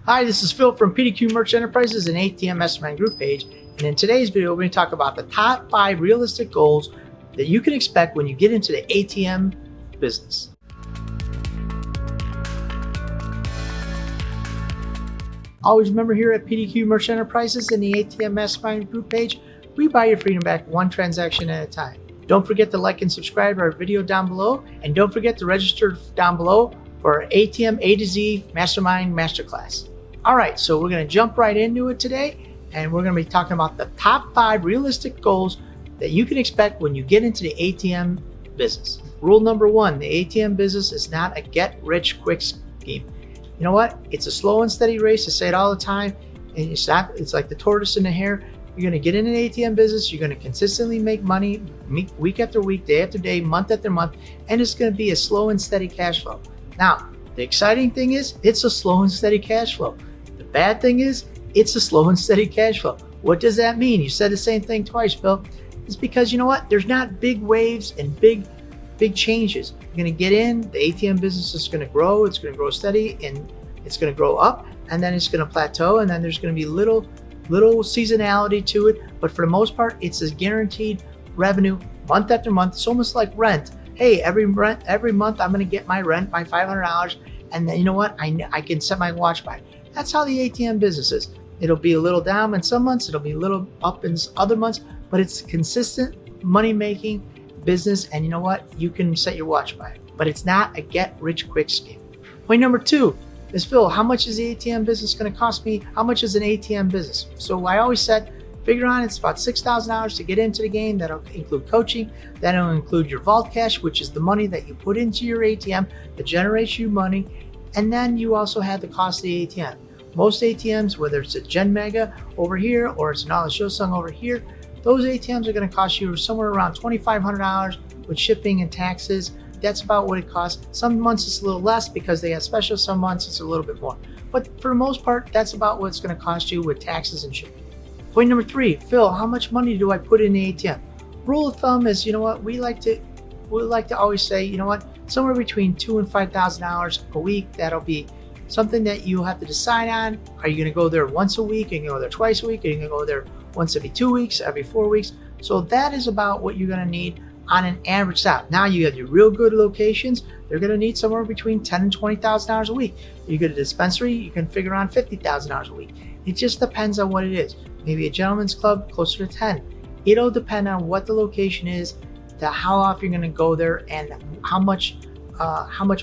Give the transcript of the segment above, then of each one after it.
Hi, this is Phil from PDQ Merch Enterprises and ATM Mastermind Group page. And in today's video, we're going to talk about the top 5 realistic goals that you can expect when you get into the ATM business. Always remember, here at PDQ Merch Enterprises and the ATM Mastermind Group page, we buy your freedom back one transaction at a time. Don't forget to like and subscribe to our video down below, and don't forget to register down below for our ATM A to Z Mastermind Masterclass. All right, so we're going to jump right into it today, and we're going to be talking about the top 5 realistic goals that you can expect when you get into the ATM business. Rule number 1, the ATM business is not a get-rich-quick scheme. You know what? It's a slow and steady race. I say it all the time, and it's like the tortoise and the hare. You're going to get in an ATM business. You're going to consistently make money week after week, day after day, month after month, and it's going to be a slow and steady cash flow. Now, the exciting thing is it's a slow and steady cash flow. The bad thing is it's a slow and steady cash flow. What does that mean? You said the same thing twice, Phil. It's because, you know what? There's not big waves and big changes. You're going to get in, the ATM business is going to grow. It's going to grow steady, and it's going to grow up, and then it's going to plateau, and then there's going to be little seasonality to it. But for the most part, it's a guaranteed revenue month after month. It's almost like rent. Hey, every month I'm going to get my rent, my $500, and then you know what? I can set my watch by. That's how the ATM business is. It'll be a little down in some months, it'll be a little up in other months, but it's consistent money-making business, and you know what? You can set your watch by it, but it's not a get-rich-quick scheme. Point number 2 is, Phil, how much is the ATM business going to cost me? How much is an ATM business? So I always said, figure on it's about $6,000 to get into the game. That'll include coaching. That'll include your vault cash, which is the money that you put into your ATM that generates you money. And then you also have the cost of the ATM. Most ATMs, whether it's a Gen Mega over here or it's an All Shosung over here, those ATMs are going to cost you somewhere around $2,500 with shipping and taxes. That's about what it costs. Some months it's a little less because they have special. Some months it's a little bit more. But for the most part, that's about what it's going to cost you with taxes and shipping. Point number 3, Phil, how much money do I put in the ATM? Rule of thumb is, you know what, we like to always say, you know what, somewhere between $2,000 and $5,000 a week. That'll be something that you have to decide on. Are you going to go there once a week? Are you going to go there twice a week? Are you going to go there once every 2 weeks, every 4 weeks? So that is about what you're going to need on an average stop. Now you have your real good locations. They're going to need somewhere between $10,000 and $20,000 a week. You go to a dispensary, you can figure on $50,000 a week. It just depends on what it is. Maybe a gentleman's club, closer to 10. It'll depend on what the location is, to how often you're going to go there, and how much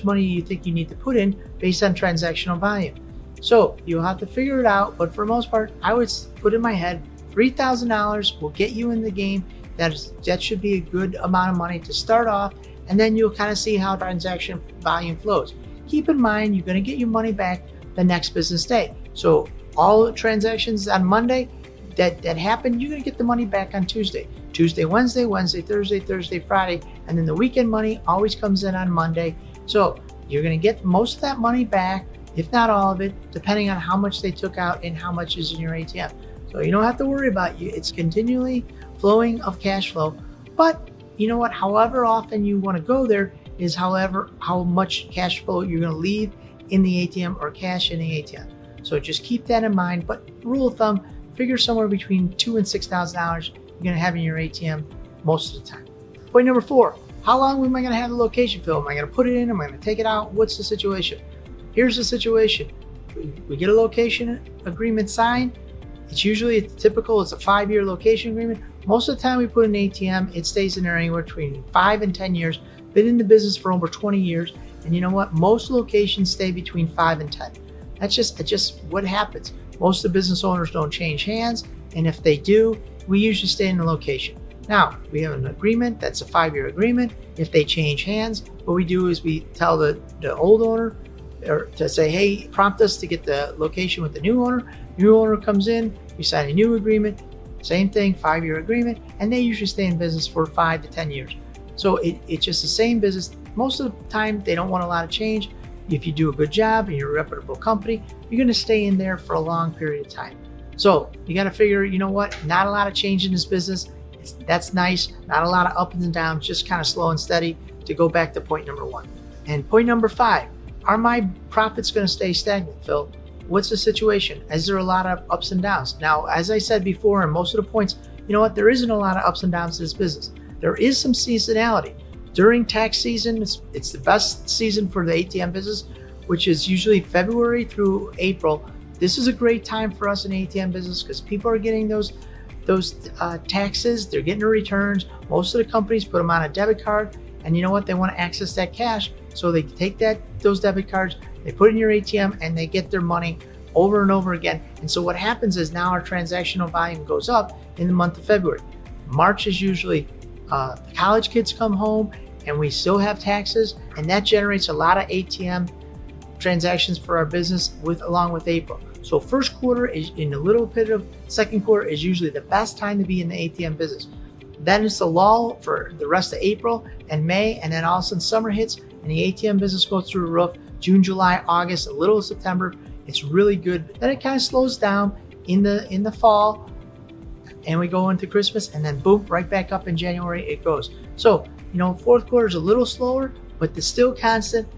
money you think you need to put in based on transactional volume. So you'll have to figure it out, but for the most part, I would put in my head $3,000 will get you in the game. That should be a good amount of money to start off, and then you'll kind of see how transaction volume flows. Keep in mind, you're going to get your money back the next business day. So all the transactions on Monday that happen, you're going to get the money back on Tuesday, Wednesday, Thursday, Friday, and then the weekend money always comes in on Monday. So you're going to get most of that money back, if not all of it, depending on how much they took out and how much is in your ATM. So you don't have to worry about it. It's continually flowing of cash flow. But you know what? However often you want to go there is how much cash flow you're going to leave in the ATM or cash in the ATM. So just keep that in mind. But rule of thumb, figure somewhere between $2,000 and $6,000 you're going to have in your ATM most of the time. Point number 4, how long am I going to have the location, Phil? Am I going to put it in? Am I going to take it out? What's the situation? Here's the situation. We get a location agreement signed. It's usually it's a 5-year location agreement. Most of the time we put an ATM, it stays in there anywhere between 5 and 10 years. Been in the business for over 20 years. And you know what? Most locations stay between 5 and 10. That's just what happens. Most of the business owners don't change hands. And if they do, we usually stay in the location. Now, we have an agreement. That's a 5-year agreement. If they change hands, what we do is we tell the old owner or to say, hey, prompt us to get the location with the new owner. New owner comes in, we sign a new agreement, same thing, 5-year agreement, and they usually stay in business for 5 to 10 years. So it's just the same business. Most of the time, they don't want a lot of change. If you do a good job and you're a reputable company, you're going to stay in there for a long period of time. So you got to figure, you know what, not a lot of change in this business. That's nice. Not a lot of ups and downs, just kind of slow and steady, to go back to point number 1. And point number 5, are my profits going to stay stagnant, Phil? what's the situation? Is there a lot of ups and downs? Now, as I said before, and most of the points, you know what? There isn't a lot of ups and downs to this business. There is some seasonality. During tax season, it's the best season for the ATM business, which is usually February through April. This is a great time for us in ATM business because people are getting those taxes, they're getting their returns. Most of the companies put them on a debit card, and you know what? They want to access that cash, so they take those debit cards, they put it in your ATM, and they get their money over and over again. And so what happens is now our transactional volume goes up in the month of February. March is usually the college kids come home, and we still have taxes, and that generates a lot of ATM transactions for our business along with April. So first quarter is in a little bit of second quarter is usually the best time to be in the ATM business. Then it's the lull for the rest of April and May, and then all of a sudden summer hits and the ATM business goes through the roof. June, July, August, a little of September, it's really good. Then it kind of slows down in the fall, and we go into Christmas, and then boom, right back up in January it goes. So fourth quarter is a little slower, but it's still constant.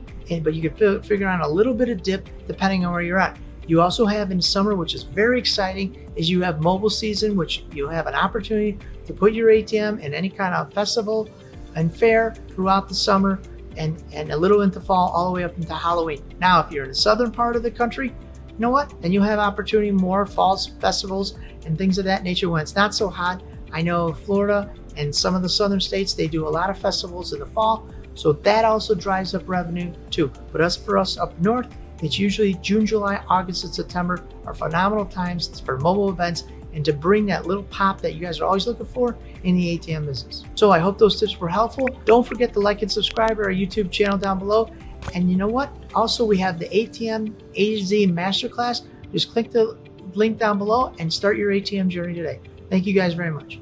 But you can figure out a little bit of dip depending on where you're at. You also have in summer, which is very exciting, is you have mobile season, which you have an opportunity to put your ATM in any kind of festival and fair throughout the summer and a little into fall all the way up into Halloween. Now, if you're in the southern part of the country, you know what? Then you have opportunity more fall festivals and things of that nature when it's not so hot. I know Florida and some of the southern states, they do a lot of festivals in the fall. So that also drives up revenue too. But for us up north, it's usually June, July, August, and September are phenomenal times for mobile events and to bring that little pop that you guys are always looking for in the ATM business. So I hope those tips were helpful. Don't forget to like and subscribe to our YouTube channel down below. And you know what? Also, we have the ATM A to Z Masterclass. Just click the link down below and start your ATM journey today. Thank you guys very much.